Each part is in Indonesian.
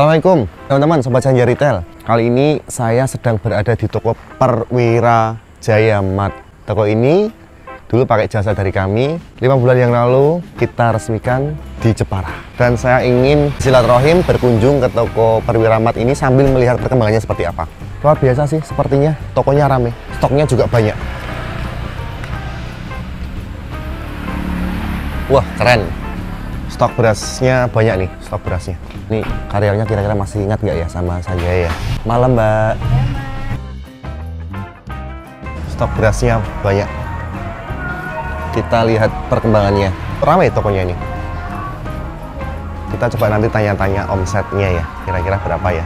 Assalamualaikum teman-teman Sobat Sanjaya Retail. Kali ini saya sedang berada di toko Perwira Jaya Mart. Toko ini dulu pakai jasa dari kami. 5 bulan yang lalu kita resmikan di Jepara. Dan saya ingin silaturahim berkunjung ke toko Perwira Mart ini sambil melihat perkembangannya seperti apa. Luar biasa sih sepertinya, tokonya rame, stoknya juga banyak. Wah keren, stok berasnya banyak nih, stok berasnya. Ini karyanya kira-kira masih ingat nggak ya sama Sanjaya ya? Malam Mbak. Stok berasnya banyak. Kita lihat perkembangannya. Ramai tokonya ini. Kita coba nanti tanya-tanya omsetnya ya, kira-kira berapa ya?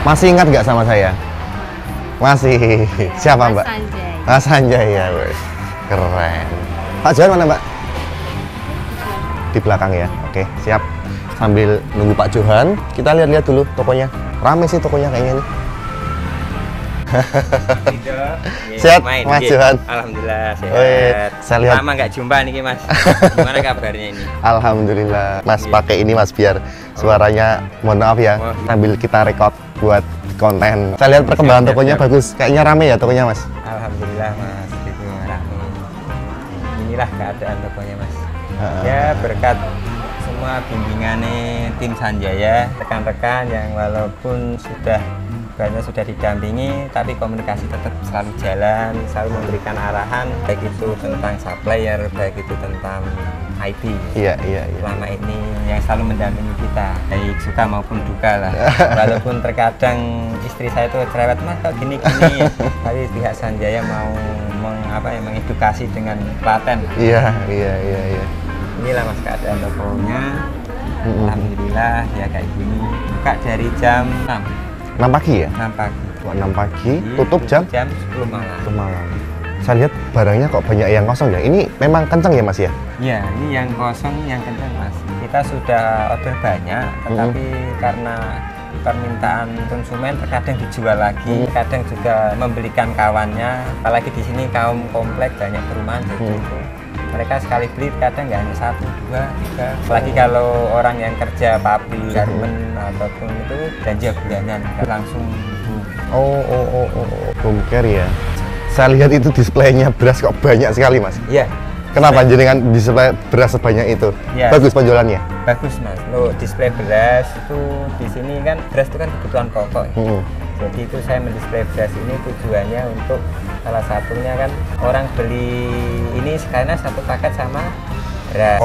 Masih ingat nggak sama saya? Masih. Siapa Mbak? Mas Sanjaya. Keren. Pak Johan mana Mbak? Di belakang ya. Oke, siap. Sambil nunggu Pak Johan, kita lihat-lihat dulu tokonya. Rame sih tokonya kayaknya nih. Sehat Mas Johan? Alhamdulillah sehat. Saya lihat lama nggak jumpa nih Mas. Gimana kabarnya ini? Alhamdulillah. Mas pakai ini Mas biar suaranya, mohon maaf ya, sambil kita record buat konten. Saya lihat perkembangan tokonya bagus. Kayaknya rame ya tokonya Mas? Alhamdulillah Mas, itu rame. Inilah keadaan tokonya Mas. Ya berkat semua bimbingannya tim Sanjaya, rekan-rekan yang walaupun sudah didampingi, tapi komunikasi tetap selalu jalan, selalu memberikan arahan, baik itu tentang supplier, baik itu tentang IT. Iya. Selama ini yang selalu mendampingi kita, baik suka maupun duka lah. Walaupun terkadang istri saya itu cerewet, Mas kok gini-gini, tapi pihak Sanjaya mau mengedukasi dengan telaten. Iya. Inilah Mas keadaan tokonya. Alhamdulillah ya kayak gini. Buka dari jam 6 pagi ya? 6 pagi. 6 pagi, tutup jam 10 malam. Saya lihat barangnya kok banyak yang kosong ya. Ini memang kencang ya Mas ya? Iya, ini yang kosong, yang kencang Mas. Kita sudah order banyak, tetapi karena permintaan konsumen terkadang dijual lagi, kadang juga membelikan kawannya. Apalagi di sini kaum komplek banyak perumahan, jadi itu mereka sekali beli kadang nggak hanya 1, 2, 3. Apalagi kalau orang yang kerja pabrik, garmen ataupun itu belanja bulanan langsung home care ya. Saya lihat itu displaynya beras kok banyak sekali Mas. Iya. Kenapa jenengan display beras sebanyak itu? Ya. Bagus penjualannya? Bagus Mas. Lo display beras itu di sini kan beras itu kan kebutuhan pokok. Jadi itu saya mendisplay beras ini tujuannya untuk salah satunya kan orang beli ini sekalian satu paket sama beras.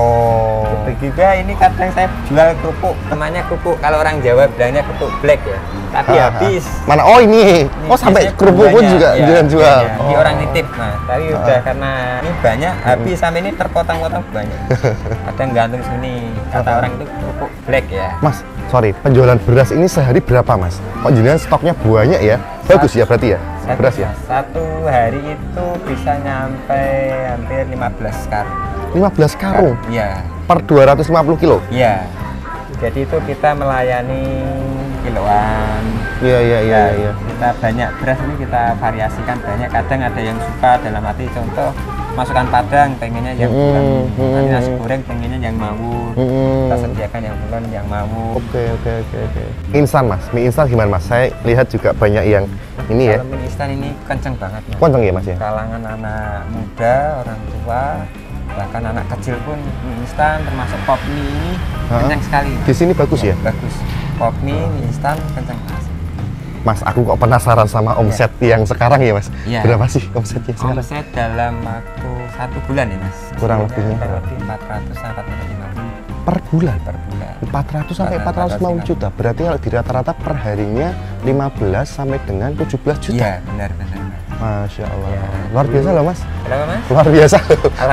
Begitu juga ini kadang saya jual kerupuk, namanya kerupuk, kalau orang Jawa bilangnya kerupuk black ya. Tapi habis. Mana? Oh ini sampai kerupuk pun juga jual. Ini orang nitip Mas. Tapi udah karena ini banyak habis sampai ini terpotong-potong banyak. Kadang gantung sini. Kata orang itu kerupuk black ya. Mas, sorry, penjualan beras ini sehari berapa Mas? Kok jenengan stoknya banyak ya? Bagus ya berarti ya? Beras ya? Satu hari itu bisa nyampe hampir 15 karung. 15 karung? Iya. Per 250 kilo? Iya. Jadi itu kita melayani kiloan. Iya. Kita banyak beras ini kita variasikan banyak. Kadang ada yang suka dalam arti contoh masukkan padang pengennya yang bulan, nanti nasi goreng pengennya yang mawur. Kita sediakan yang bulan yang mawur. Oke. Instan Mas, mie instan gimana Mas? Saya lihat juga banyak yang ini ya. Kalau mie instan ini kenceng banget Mas. Kenceng ya Mas ya? Kalangan anak muda, orang tua, bahkan anak kecil pun mie instan termasuk pop mie ini kenceng sekali. Di sini bagus ya? Bagus. Pop mie instan kenceng banget. Mas, aku kok penasaran sama omset yang sekarang ya Mas? Ya. Berapa sih omsetnya sekarang? Omset dalam waktu 1 bulan ya Mas? Kurang lebihnya? Kurang lebih 400-450 per bulan? Per bulan 400 sampai 450 juta? Berarti kalau di rata-rata per harinya 15 sampai dengan 17 juta? Iya, benar. Masya Allah. Ya. Luar biasa loh Mas. Kenapa Mas? Luar biasa.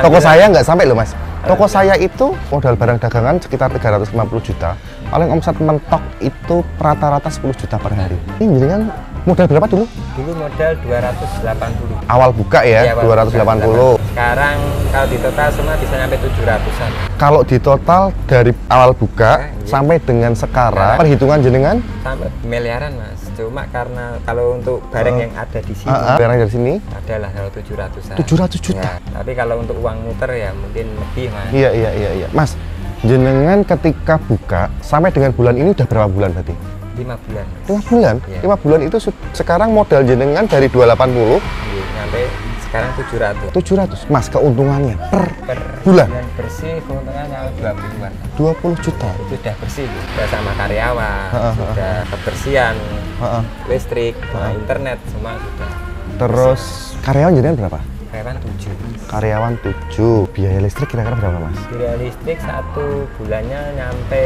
Toko saya nggak sampai loh Mas. Toko saya itu modal barang dagangan sekitar 350 juta. Paling omset mentok itu rata-rata 10 juta per hari. Ini jadi kan modal berapa dulu? Dulu modal 280. Awal buka ya, 280. Sekarang kalau di total semua bisa sampai 700-an. Kalau di total dari awal buka sampai dengan sekarang, perhitungan jenengan? Sampai miliaran Mas. Cuma karena kalau untuk barang yang ada di sini, barang dari sini adalah kalau 700-an. 700 juta. Ya, tapi kalau untuk uang muter ya mungkin lebih Mas. Iya. Mas, Jenengan ketika buka sampai dengan bulan ini udah berapa bulan berarti? 5 bulan. 5 bulan? Iya. 5 bulan itu sekarang modal jenengan dari 280 Iya, sampai sekarang 700. 700. Mas, keuntungannya per Per bulan? bersih keuntungannya 20-an. 20 juta. Itu udah bersih, udah sama karyawan, Ha, ha, ha. sudah kebersihan, Heeh. listrik, internet, semua sudah. Terus karyawan jenengan berapa? Karyawan 7. Karyawan 7. Biaya listrik kira-kira berapa, Mas? Biaya listrik satu bulannya nyampe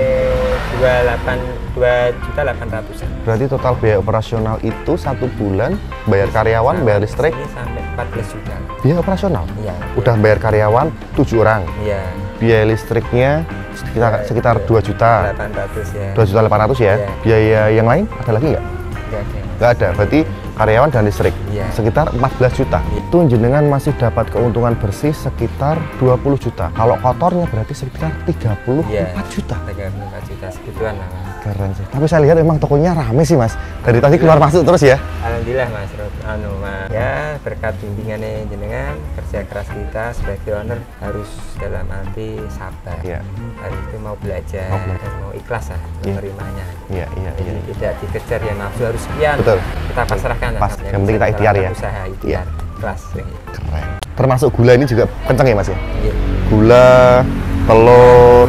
2.800.000. Berarti total biaya operasional itu 1 bulan bayar karyawan, bayar listrik, Ini sampai 14 juta. biaya operasional. Iya. Udah bayar karyawan 7 orang. Iya. Biaya listriknya sekitar 2 juta. 800 ya. 2.800.000 ya. Iya. Biaya yang lain ada lagi nggak? Nggak ada. Nggak ada. Berarti karyawan dan listrik Iya. sekitar 14 juta. Iya. Itu jenengan masih dapat keuntungan bersih sekitar 20 juta. Kalau kotornya berarti sekitar 34 Iya. juta. 34 juta segituan lah, Mas. Keren sih. Tapi saya lihat emang tokonya rame sih, Mas. Dari tadi keluar masuk terus ya. Alhamdulillah Mas Mas. Ya berkat bimbingannya jenengan, kerja keras kita sebagai owner harus dalam arti sabar. Iya. Hari itu mau belajar, Mau belajar. mau ikhlas lah Iya. menerimanya. Iya, iya, Jadi iya. tidak dikejar yang nafsu harus sekian. Betul. Kita pasrahkan. Pas. Yang penting kita ikhtiar ya. Usaha Iya. ikhtiar. Ikhlas. Keren. Termasuk gula ini juga kencang ya, Mas ya? Iya. Gula, telur,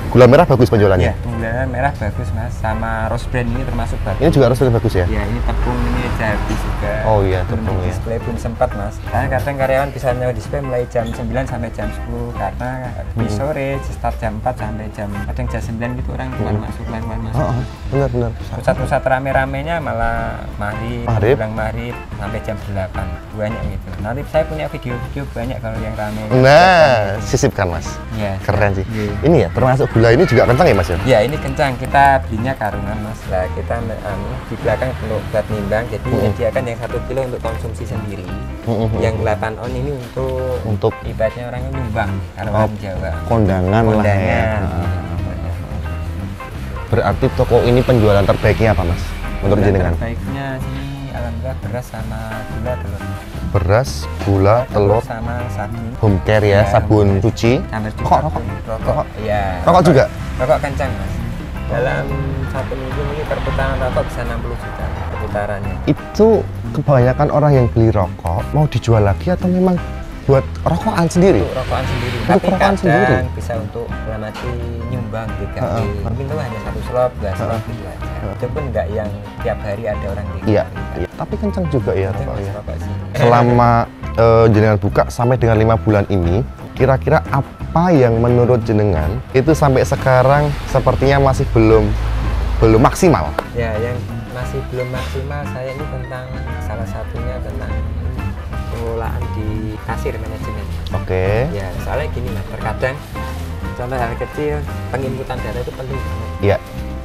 gula merah bagus penjualannya. Iya. Gula merah bagus Mas, sama rose brand ini termasuk bagus. Ini juga harus bagus ya? Ya ini tepung ini udah habis juga. Oh iya, Belum tepung ya. display belum sempat Mas. Karena kadang karyawan bisa nyewa display mulai jam 9 sampai jam 10 karena di sore start jam 4 sampai kadang jam 9 gitu orang keluar masuk keluar masuk. Oh, benar-benar. Pusat-pusat rame-ramenya malah maghrib, Maghrib. pulang maghrib sampai jam 8 banyak gitu. Nanti saya punya video-video banyak kalau yang rame. Nah, sisipkan Mas. Iya. Keren sih. Iya. Ini ya, termasuk gula ini juga kencang ya Mas ya? Ya ini kencang, kita belinya karungan Mas. Lah kita di belakang untuk buat nimbang, jadi menyediakan yang 1 kilo untuk konsumsi sendiri. Yang 8 on ini untuk ibaratnya orang nyumbang, karyawan Jawa. Kondangan lah ya. Kondangan. Berarti toko ini penjualan terbaiknya apa Mas? Menurut jenengan? Terbaiknya sini alhamdulillah beras sama gula telur. Beras, gula, telur, Sama sabun. home care ya, Ya, sabun cuci. Sama Rokok. Rokok. Ya. Rokok juga? Rokok kencang Mas. Dalam 1 minggu ini perputaran rokok bisa 60 juta perputarannya. Itu kebanyakan orang yang beli rokok mau dijual lagi atau memang buat rokokan sendiri? Untuk rokokan sendiri, Untuk tapi rokokan kadang sendiri? bisa untuk melamati nyumbang diganti. Mungkin itu hanya 1 slot, 2 slot gitu aja. Itu pun nggak yang tiap hari ada orang di Iya, iya. Tapi kencang juga ya rokoknya. rokok sih. Selama jenengan buka sampai dengan 5 bulan ini, kira-kira apa yang menurut jenengan itu sampai sekarang sepertinya masih belum maksimal? Ya, yang masih belum maksimal saya ini tentang salah satunya tentang pengelolaan di kasir manajemen. Oke. Ya, soalnya gini Mas, terkadang contoh hal kecil penginputan data itu penting banget. Iya,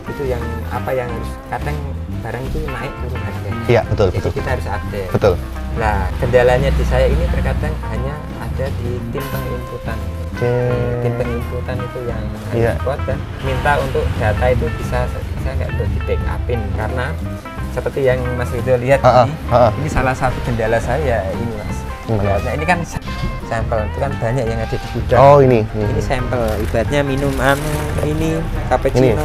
Itu yang apa yang harus kadang barang itu naik turun harganya. iya betul, Jadi betul, kita harus update. betul. Nah, kendalanya di saya ini terkadang hanya ada di tim penginputan. Oke. Tim penginputan itu yang Iya. harus kuat dan minta untuk data itu bisa saya nggak perlu di backupin karena seperti yang Mas Ridho lihat ini salah satu kendala saya ini Mas. Ibaratnya ini kan sampel, itu kan banyak yang ada di gudang. Oh ini. Ini sampel, ibaratnya minuman ini cappuccino,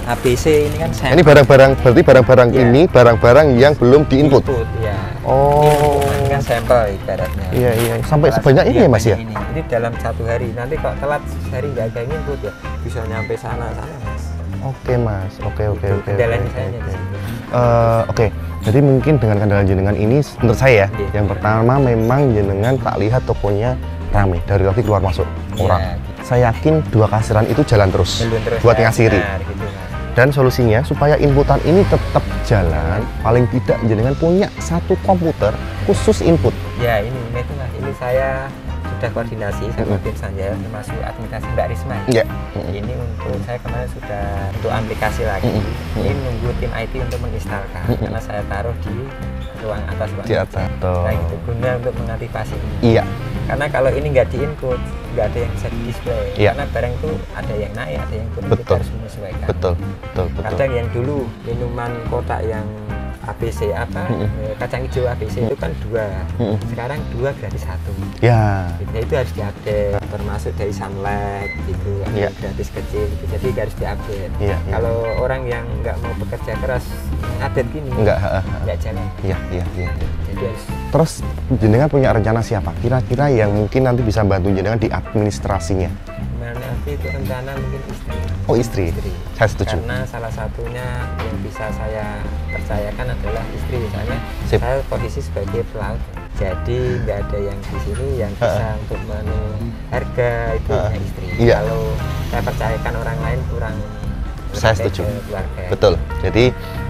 ABC ini kan sampel. Ini barang-barang, berarti barang-barang Iya. ini barang-barang yang belum diinput. Ya. Oh. Ini kan sampel ibaratnya. Iya, iya. Sampai sebanyak ini ya Mas ya? Ini dalam 1 hari. Nanti kok telat sehari nggak ada yang input ya bisa nyampe sana Mas. Oke Mas, oke. Kendalanya saya di situ. Oke, jadi mungkin dengan kendala jenengan ini menurut saya Iya. yang pertama memang jenengan tak lihat tokonya rame dari tadi keluar masuk orang. Iya. Saya yakin 2 kasiran itu jalan terus Belum terus buat ya. ngasiri. Nah, gitu, Mas. Dan solusinya supaya inputan ini tetap jalan, paling tidak jenengan punya 1 komputer khusus input. Ya ini itu Mas, ini saya sudah koordinasi sama tim Sanjaya termasuk administrasi Mbak Risma. Iya. Ini untuk saya kemarin sudah untuk aplikasi lagi. Ini nunggu tim IT untuk menginstalkan karena saya taruh di ruang atas ruang Di atas. Nah itu guna untuk mengantisipasi ini. Iya. Karena kalau ini nggak di input, nggak ada yang bisa di display. Iya. Karena barang itu ada yang naik, ada yang turun. Betul. Kita harus menyesuaikan. Betul. Kadang yang dulu minuman kotak yang ABC apa kacang hijau ABC itu kan 2, sekarang 2 gratis 1. Ya. Jadi itu harus diupdate, termasuk dari Sunlight gitu, Iya. gratis kecil gitu. Jadi harus diupdate. Iya, iya. Kalau orang yang nggak mau bekerja keras update gini Enggak, nggak jalan. iya. Jadi harus Terus jenengan punya rencana siapa? Kira-kira yang mungkin nanti bisa bantu jenengan di administrasinya? nanti itu rencana mungkin istri. Oh, istri. Saya setuju. Karena salah satunya yang bisa saya percayakan adalah istri. Misalnya Sip. saya posisi sebagai pelaut, jadi nggak ada yang di sini yang bisa untuk menu harga itu hanya istri. Iya. Kalau saya percayakan orang lain kurang. Saya setuju. ke keluarga. Betul. Jadi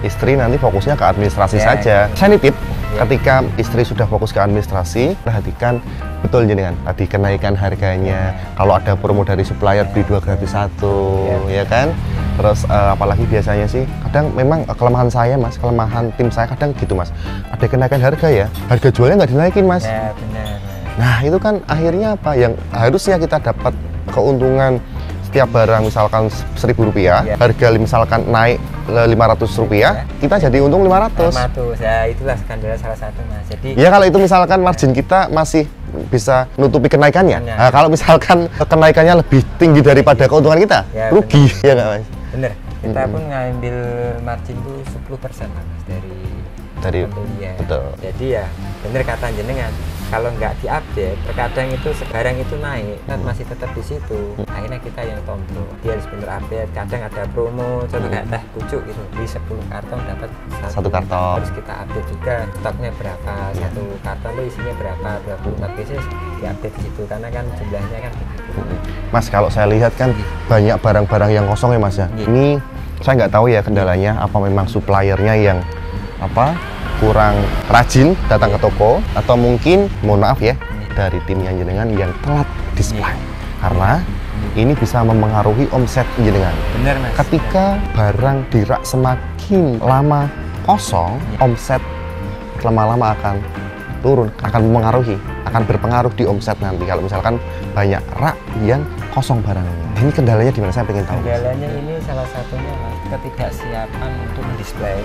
istri nanti fokusnya ke administrasi Ya, saja. gitu. Saya nitip, Ya. ketika istri sudah fokus ke administrasi, perhatikan betul jenengan. Tadi kenaikan harganya, kalau ada promo dari supplier beli 2 gratis 1, ya kan? Terus apalagi biasanya sih, kadang memang kelemahan saya mas, kelemahan tim saya kadang gitu mas. Ada kenaikan harga ya, harga jualnya nggak dinaikin mas. Ya benar. Nah itu kan akhirnya apa? Yang harusnya kita dapat keuntungan setiap barang misalkan Rp1.000, Ya. harga misalkan naik Rp500, kita jadi untung 500. Ya itulah skandal salah satu mas. Jadi Ya kalau itu misalkan margin kita masih bisa nutupi kenaikannya. Kenaikannya. Nah, kalau misalkan kenaikannya lebih tinggi daripada keuntungan kita, Ya, rugi ya nggak mas? bener. Kita pun ngambil margin itu 10% lah mas dari pembelian. Betul. Jadi ya bener kata jenengan, kalau nggak diupdate, terkadang itu sekarang itu naik, kan masih tetap di situ. Akhirnya kita yang tombol, dia harus bener update. Kadang ada promo, contoh kayak teh pucuk gitu, beli 10 karton dapat Satu karton. Terus kita update juga stoknya berapa, satu karton itu isinya berapa, 24 pieces, diupdate di situ karena kan jumlahnya kan begitu. Mas kalau saya lihat kan banyak barang-barang yang kosong ya mas ya. Iya. Ini saya nggak tahu ya kendalanya, apa memang suppliernya yang kurang rajin datang ke toko, atau mungkin mohon maaf ya dari tim yang jenengan yang telat display, karena ini bisa mempengaruhi omset jenengan. Bener mas. Ketika barang di rak semakin lama kosong, omset lama-lama akan turun, akan berpengaruh di omset nanti kalau misalkan banyak rak yang kosong barangnya. Ini kendalanya di mana, saya pengen tahu. Kendalanya ini salah satunya mas, ketidaksiapan untuk mendisplay.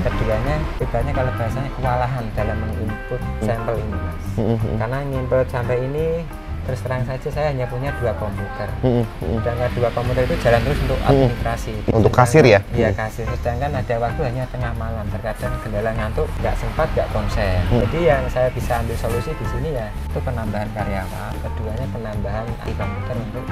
Keduanya, ibaratnya kalau bahasanya kewalahan dalam menginput sampel ini mas. Karena nginput sampai ini terus terang saja saya hanya punya 2 komputer. Dan 2 komputer itu jalan terus untuk administrasi. Untuk kasir ya? Iya kasir. Sedangkan ada waktu hanya tengah malam. Terkadang kendala ngantuk, nggak sempat, nggak konsen. Jadi yang saya bisa ambil solusi di sini ya itu penambahan karyawan. Keduanya penambahan komputer untuk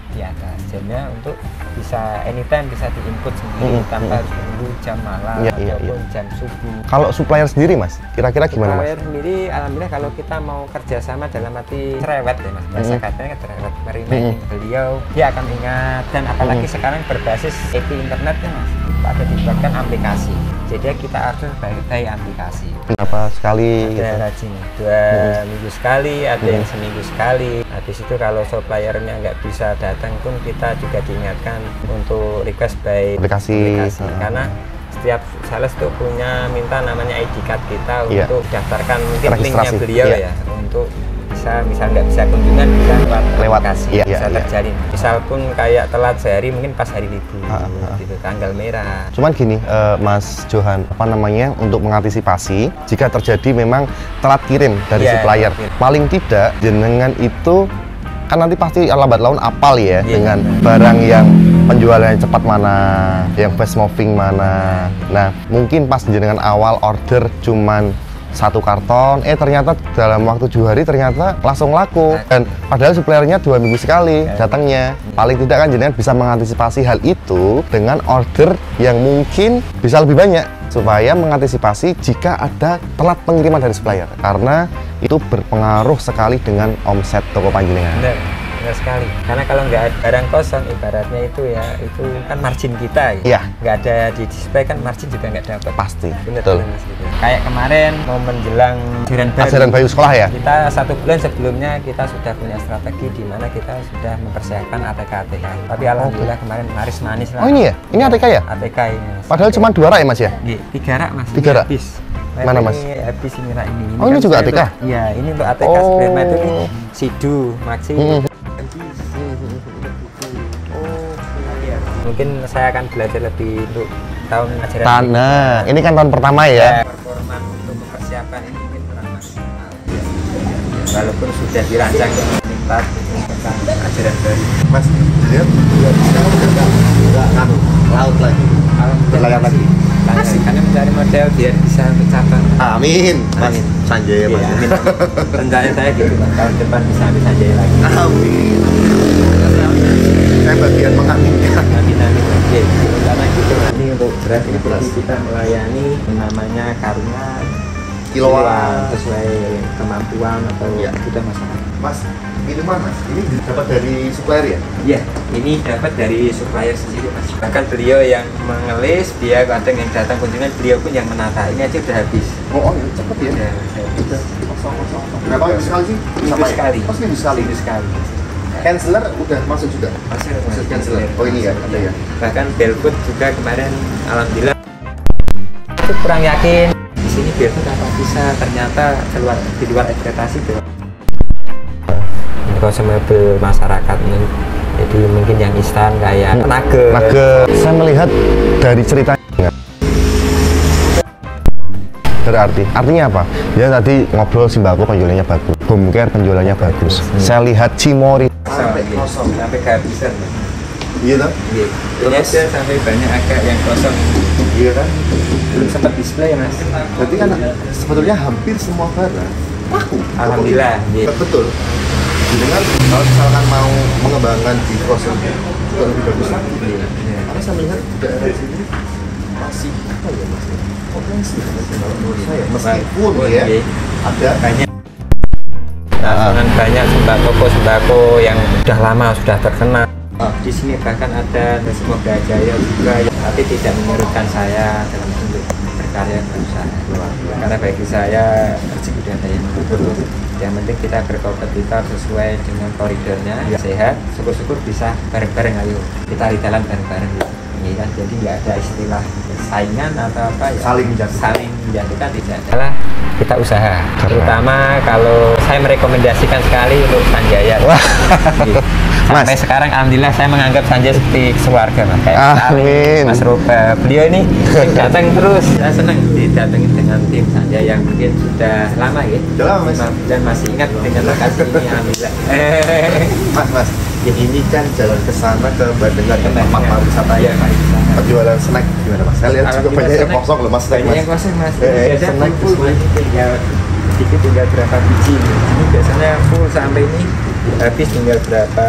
di atas. Jadinya untuk bisa anytime bisa diinput sendiri tanpa harus menunggu jam malam ataupun jam subuh. Kalau supplier sendiri mas, kira-kira gimana mas? Supplier sendiri, alhamdulillah kalau kita mau kerjasama dalam arti cerewet ya mas, bahasa katanya cerewet, meremain beliau, dia akan ingat. Dan apalagi sekarang berbasis API internet ya mas, ada dibuatkan aplikasi. Jadi kita harus by aplikasi. Berapa sekali? Ada rajin 2 minggu sekali, ada yang seminggu sekali. Habis itu kalau suppliernya nggak bisa datang pun kita juga diingatkan untuk request by Aplikasi. Karena setiap sales itu punya minta namanya ID card kita Iya. untuk daftarkan mungkin linknya Registrasi. beliau Iya. ya, untuk bisa misal nggak bisa kunjungan bisa Lewat. aplikasi, Iya, bisa iya. terjalin. Misal pun kayak telat sehari mungkin pas hari libur gitu, tanggal merah. Cuman gini, Mas Johan, untuk mengantisipasi jika terjadi memang telat kirim dari Iya, supplier, paling tidak jenengan itu kan nanti pasti lambat laun apal ya dengan barang yang penjualannya cepat mana, yang fast moving mana. Nah, mungkin pas jenengan awal order cuman 1 karton, ternyata dalam waktu 2 hari ternyata langsung laku, dan padahal suppliernya 2 minggu sekali datangnya. Paling tidak kan jenengan bisa mengantisipasi hal itu dengan order yang mungkin bisa lebih banyak, supaya mengantisipasi jika ada telat pengiriman dari supplier, karena itu berpengaruh sekali dengan omset toko panjenengan. Benar sekali. Karena kalau nggak ada barang kosong, ibaratnya itu ya itu kan margin kita. Iya. Nggak ada di display kan margin juga nggak dapat. Pasti. Benar, Betul. Mas, gitu. Kayak kemarin mau menjelang Ajaran bayu sekolah ya. Kita 1 bulan sebelumnya kita sudah punya strategi di mana kita sudah mempersiapkan ATK. Tapi alhamdulillah kemarin laris manis lah. Oh ini ya? Ini ATK ya? ATK ini. Mas. Padahal cuma 2 rak ya mas ya? 3 rak mas. 3 rak? Habis. Mana, Mas? Ini habis ini rak ini. Oh, ini kan juga saya ATK? Iya, ini untuk ATK. Oh. Sebenarnya itu nih Sidu, Maxi. Mungkin saya akan belajar lebih untuk tahun ajaran. Tanah, ini kan tahun pertama ya. Performa untuk mempersiapkan ini mungkin kurang maksimal. Walaupun sudah dirancang meningkat tentang ajaran baru. Mas, lihat sekarang udah kan laut lagi. Berlayar lagi. Karena mencari model biar bisa mencapai. Amin. Mas, Amin. Sanjaya Mas. Iya, amin. Rencana saya gitu, Mas. Tahun depan bisa ambil Sanjaya lagi. Amin. Saya bagian mengaminkan. Amin. Oke, karena gitu. Ini untuk beras ini berarti kita melayani namanya karungan, Kiloan. sesuai kemampuan atau Iya. kita masyarakat. Mas, minuman Mas, ini dapat dari supplier ya? Iya, ini dapat dari supplier sendiri Mas. Bahkan beliau yang mengelis, dia kadang yang datang kunjungan, beliau pun yang menata. Ini aja udah habis. Oh, ya, cepet ya? Udah, Udah, kosong. Berapa minggu sekali sih? Minggu sekali. Oh, seminggu sekali. Minggu sekali. Canceler udah masuk juga? Masuk Canceler. Oh ini ya, ada ya? Bahkan Belfood juga kemarin, alhamdulillah. Aku kurang yakin di sini Belfood apa bisa, ternyata di luar ekspektasi Belfood. Konsumabel masyarakat nih, jadi mungkin yang instan kayak Nugget. Saya melihat dari ceritanya. Berarti artinya apa? Dia tadi ngobrol sembako penjualannya bagus, home care penjualannya bagus. Saya lihat Cimori sampai kosong, sampai kehabisan. iya kan? Iya. Ini aja sampai banyak agak yang kosong. Iya kan? Belum sempat display Mas. Berarti kan sebetulnya hampir semua barang laku. Alhamdulillah. Iya. Betul. Dengan kalau misalkan mau mengembangkan di proses itu lebih bagus lagi. Karena saya melihat di daerah sini masih apa ya Mas? Potensi kalau menurut saya. Meskipun ya ada banyak dengan banyak sembako yang sudah lama sudah terkenal. Di sini bahkan ada semoga jaya juga, tapi tidak menyurutkan saya dalam untuk berkarya berusaha. Karena bagi saya rezeki udah ada yang mengatur. Yang penting kita berkompetitor sesuai dengan koridornya, sehat. Syukur-syukur bisa bareng-bareng, ayo kita di jalan bareng-bareng. Ini kan jadi nggak ada istilah saingan atau apa ya, saling menjatuhkan tidak ada. Kita usaha, terutama kalau saya merekomendasikan sekali untuk Sanjaya. Sampai sekarang alhamdulillah saya menganggap Sanjaya seperti keluarga Mas. Amin. Mas Roba, beliau ini datang terus. Saya senang didatengin dengan tim Sanjaya yang mungkin sudah lama ya. Dan masih ingat dengan lokasi ini alhamdulillah. Mas, ini kan jalan ke sana ke Bandengan tempat pariwisata ya. Penjualan snack gimana Mas? Saya lihat juga banyak yang kosong loh Mas. Banyak yang kosong Mas. Snack full tinggal sedikit, tinggal berapa biji. Ini biasanya full sampai ini habis tinggal berapa.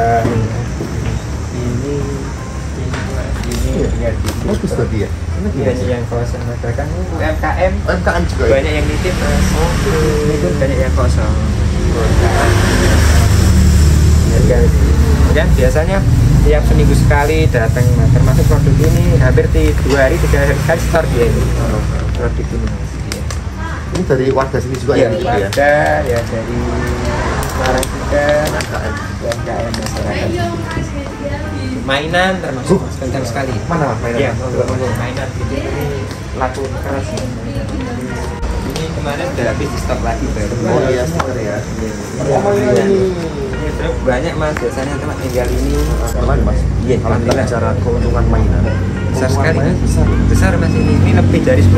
Ini tinggal dikit. Bagus tadi ya? Banyak yang kosong, bahkan UMKM juga ya? banyak yang nitip Mas. Ini pun banyak yang kosong. Dan biasanya tiap seminggu sekali datang, termasuk produk ini hampir 2 hari 3 hari sekali store dia ini produk ini Mas. Ini dari warga sini juga Ya, ya? warga ya dari Semarang juga, UMKM masyarakat. Mainan termasuk Mas, kencang sekali. Mana mainan? Ya, mainan ini laku keras. Ini kemarin udah habis di stok lagi baru. Oh iya, stok ya. Banyak Mas, biasanya teman tinggal ini. Kemarin Mas? Iya, kalau kita bicara keuntungan mainan, besar sekali mainan besar Mas, ini lebih dari 10%.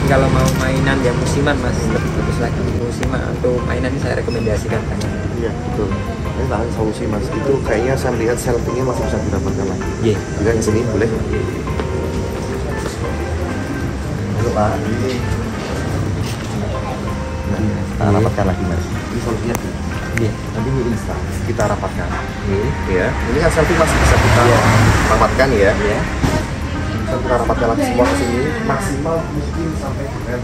Kalau mau mainan yang musiman Mas, lebih bagus lagi musiman atau mainan ini saya rekomendasikan banget. Iya betul. Ini lahan solusi Mas, itu kayaknya saya lihat shelvingnya masih bisa didapatkan lagi. Iya. Juga di sini boleh. Halo Pak. Nah, kita rapatkan lagi Mas. Ini solusinya tuh. Iya. Nanti ini instan, kita rapatkan. Ya. Ini kan shelving masih bisa kita rapatkan ya. Iya. Bisa kita rapatkan lagi semua ke sini, maksimal mungkin sampai dengan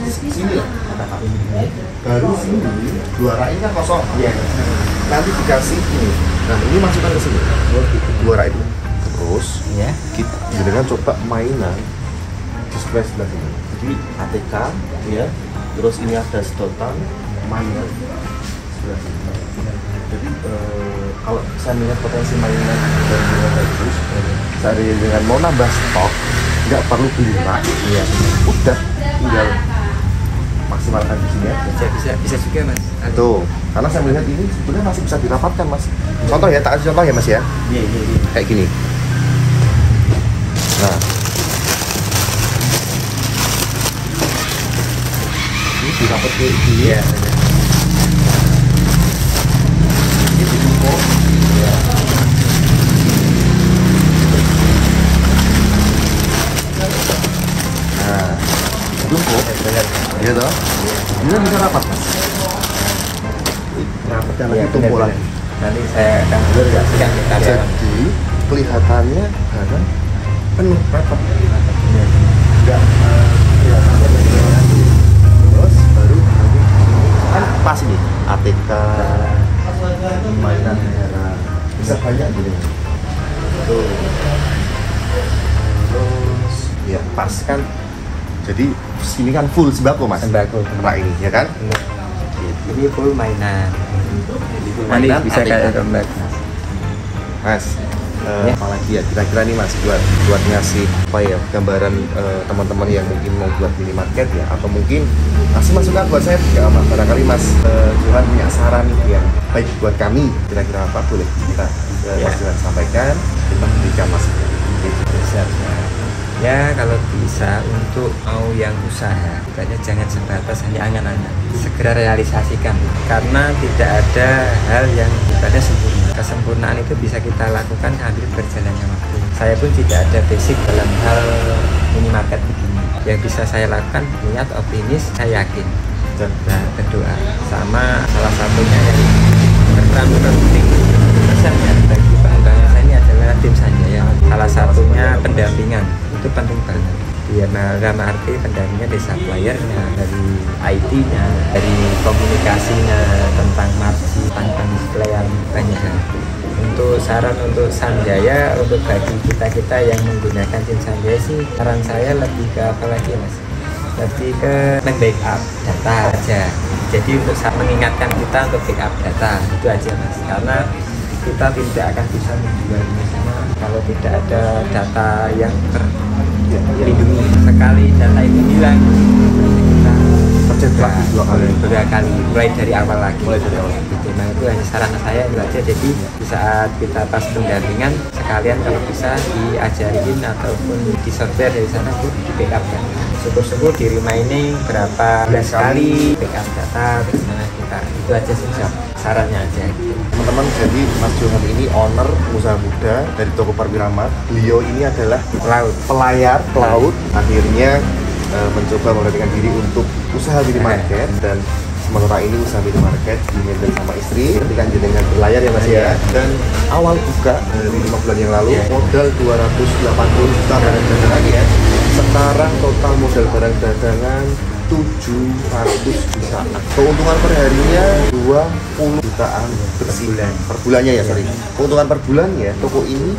sini lah. Baru sini, 2 rak ini kan kosong. Iya. Nanti dikasih ini. Nah ini masukkan ke sini. 2 rak itu. Terus Iya. kita dengan coba mainan display sebelah sini. Jadi ATK ya. Terus ini ada sedotan mainan sebelah sini. Jadi kalau saya melihat potensi mainan dan bagus, saya dengan mau nambah stok nggak perlu beli rak. Iya. Udah tinggal maksimalkan di sini aja. Bisa juga Mas. Tuh, karena saya melihat ini sebenarnya masih bisa dirapatkan Mas. Contoh ya, tak kasih contoh ya Mas ya. Iya. Kayak gini. Nah, seperti ini. Iya. Ini ditumpuk. Iya. Nah, ditumpuk. Benar. Iya toh? Ini bisa rapat, Mas. Rapat dan lagi tumpuk lagi. Nanti saya akan bersihkan ke karyawan. Jadi kelihatannya barang penuh rapat. Enggak kelihatannya benar. Terus baru kan pas nih ATK mainan daerah bisa banyak gini. Tuh. Terus ya pas kan. Jadi sini kan full sembako, Mas. Sembako. Rak ini ya kan? Ini full mainan. Nanti Mainan, bisa ATK. kayak dompet. Mas, Ya. apalagi ya kira-kira nih Mas buat ngasih apa ya gambaran teman-teman yang mungkin mau buat minimarket ya, atau mungkin kasih masukan buat saya juga Mas. Barangkali Mas Johan punya saran yang baik buat kami, kira-kira apa boleh kita Mas Johan sampaikan, kita berikan masukan. Bisa. Ya kalau bisa untuk mau yang usaha, bukannya jangan sebatas hanya angan-angan, segera realisasikan, karena tidak ada hal yang sifatnya sempurna. Kesempurnaan itu bisa kita lakukan sambil berjalannya waktu. Saya pun tidak ada basic dalam hal minimarket begini. Yang bisa saya lakukan niat, optimis, saya yakin, dan berdoa. Sama salah satunya yang berperan penting besarnya bagi pengembangan saya ini adalah tim Sanjaya. Salah satunya pendampingan, itu penting banget. Ya, dalam arti pendampingnya dari suppliernya, dari IT-nya, dari komunikasinya tentang margin, tentang display yang banyak. Untuk saran untuk Sanjaya, untuk bagi kita yang menggunakan tim Sanjaya sih, saran saya lebih ke apa lagi Mas? Lebih ke backup data aja. Jadi untuk mengingatkan kita untuk backup data itu aja Mas. Karena kita tidak akan bisa menjualnya semua kalau tidak ada data yang terlindungi. Sekali data itu hilang, kita terjebak dua kali, mulai dari awal lagi. Gitu. Nah itu hanya saran saya itu aja. Jadi di saat kita pas pendampingan, sekalian kalau bisa diajarin ataupun di software dari sana itu di backup kan. Syukur-syukur di remaining berapa belas kali backup data dari sana kita. Itu aja sih sarannya aja. Gitu. Teman-teman, jadi Mas Johan ini owner usaha muda dari toko Parwiramat. Beliau ini adalah pelayar pelaut, akhirnya mencoba memperhatikan diri untuk usaha minimarket, dan sementara ini usaha minimarket dihandle sama istri ketika dengan berlayar ya Mas ya. Dan awal buka dari 5 bulan yang lalu modal 280 juta barang dagangan ya. Sekarang total modal barang dagangan 700 jutaan. Keuntungan per harinya 20 jutaan bersih per bulannya ya, sorry. Keuntungan per bulan ya, toko ini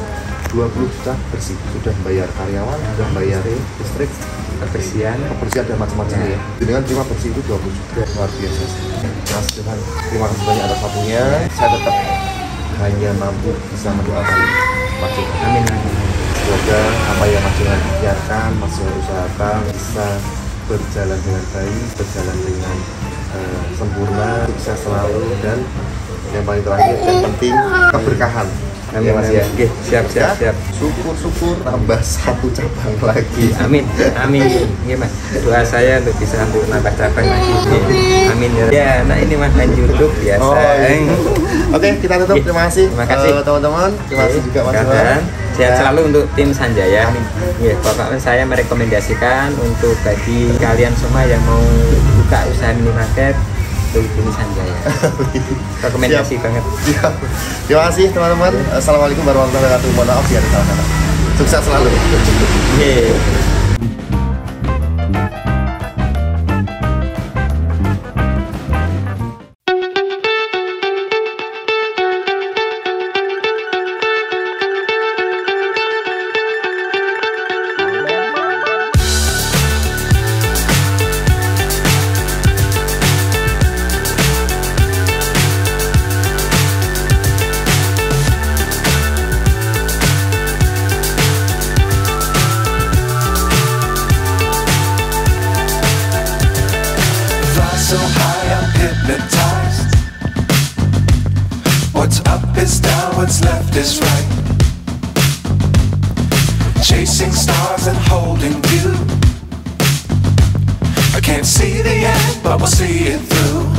20 juta bersih. Sudah bayar karyawan, sudah bayar listrik, kebersihan dan macam-macam ya. Dengan terima bersih itu 20 juta, luar biasa. Mas Johan, terima kasih banyak atas waktunya. Saya tetap hanya mampu bisa mendoakan Mas Johan. Amin. Semoga apa yang Mas Johan ikhtiarkan, Mas Johan usahakan bisa berjalan dengan baik, berjalan dengan sempurna, sukses selalu, dan yang paling terakhir dan penting keberkahan. Amin, ya Mas ya. Oke, siap. Syukur tambah satu cabang lagi. Amin. Iya Mas. Doa saya untuk bisa untuk nambah cabang lagi. Amin ya. Ya, nah ini Mas main YouTube biasa. Oh, iya. Oke, kita tutup. Terima kasih. Terima kasih teman-teman. Terima kasih juga Mas Johan. Sehat selalu untuk tim Sanjaya. Ya, pokoknya saya merekomendasikan untuk bagi kalian semua yang mau buka usaha minimarket, ini Sanjaya. Rekomendasi banget. Siap. Terima kasih teman-teman. Assalamualaikum warahmatullahi wabarakatuh. Mohon maaf ya salah kata. Sukses selalu. So high I'm hypnotized. What's up is down, what's left is right. Chasing stars and holding you. I Can't see the end, but we'll see it through.